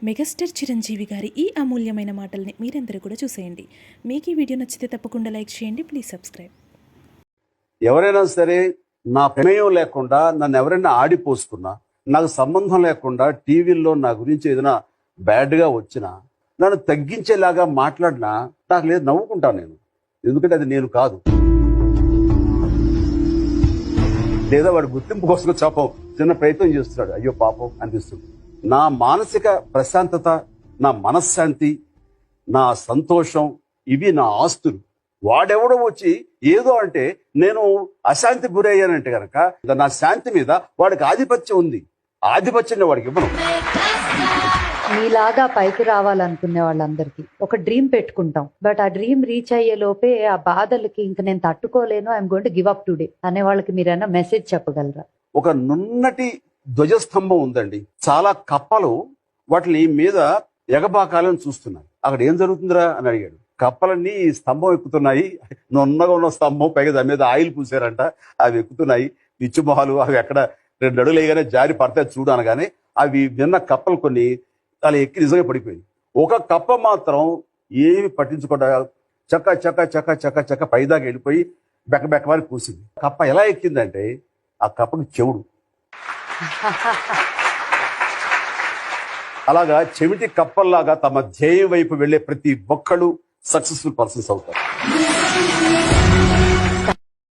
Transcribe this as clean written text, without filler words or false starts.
Megastar Chiranjeevi గారి ఈ అమూల్యమైన మాటల్ని మీరందరూ కూడా చూసేయండి. మీకు ఈ వీడియో నచ్చితే తప్పకుండా లైక్ చేయండి. Please subscribe. ఎవరైనా సరే నా ప్రమేయం లేకుండా నన్ను ఎవరైనా ఆడిపోసుకున్నా, నాకు సంబంధం లేకుండా టీవీల్లో నా గురించి ఏదైనా బ్యాడ్గా వచ్చినా, నన్ను తగ్గించేలాగా మాట్లాడినా నాకు లేదు, నవ్వుకుంటాను నేను. ఎందుకంటే అది నేను కాదు. లేదా వాడు గుర్తింపు కోసం చెప్పం చిన్న ప్రయత్నం చేస్తున్నాడు, అయ్యో పాపం అనిపిస్తుంది. నా మానసిక ప్రశాంతత, నా మనశ్శాంతి, నా సంతోషం, ఇవి నా ఆస్తులు. వాడెవడో వచ్చి ఏదో అంటే నేను అశాంతి గురయ్యానంటే కనుక నా శాంతి మీద వాడికి ఆధిపత్యం ఉంది. ఆధిపత్యాన్ని వాడికి ఇవ్వను. మీలాగా పైకి రావాలనుకునే వాళ్ళందరికీ ఒక డ్రీమ్ పెట్టుకుంటాం. బట్ ఆ డ్రీమ్ రీచ్ అయ్యే లోపే ఆ బాధలకి ఇంక నేను తట్టుకోలేను, I'm going to give up today అనే వాళ్ళకి మీరైనా మెసేజ్ చెప్పగలరా? ఒక నున్నటి ధ్వజస్తంభం ఉందండి. చాలా కప్పలు వాటిని మీద ఎగబాకాలని చూస్తున్నాయి. అక్కడ ఏం జరుగుతుందిరా అని అడిగాడు. కప్పలన్నీ ఈ స్తంభం ఎక్కుతున్నాయి, నున్నగా ఉన్న స్తంభం, పైగా దాని మీద ఆయిల్ పూసారంట, అవి ఎక్కుతున్నాయి. పిచ్చి మొహాలు అవి ఎక్కడ 2 అడుగులు వేయగానే జారి పడతాయి చూడు అనగానే అవి విన్న కప్పలు కొన్ని అలా ఎక్కి నిజంగా పడిపోయింది. ఒక కప్ప మాత్రం ఏమి పట్టించుకోకుండా చక్క చక్క చక్క చక్క చక్క పైదాకా వెళ్ళిపోయి బెక్కబెక్కమని కూసింది. కప్ప ఎలా ఎక్కిందంటే ఆ కప్పకి చెవుడు. అలాగా చెవిటి కప్పల్లాగా తమ ధ్యేయం వైపు వెళ్లే ప్రతి ఒక్కళ్ళు సక్సెస్ఫుల్ పర్సన్స్ అవుతారు.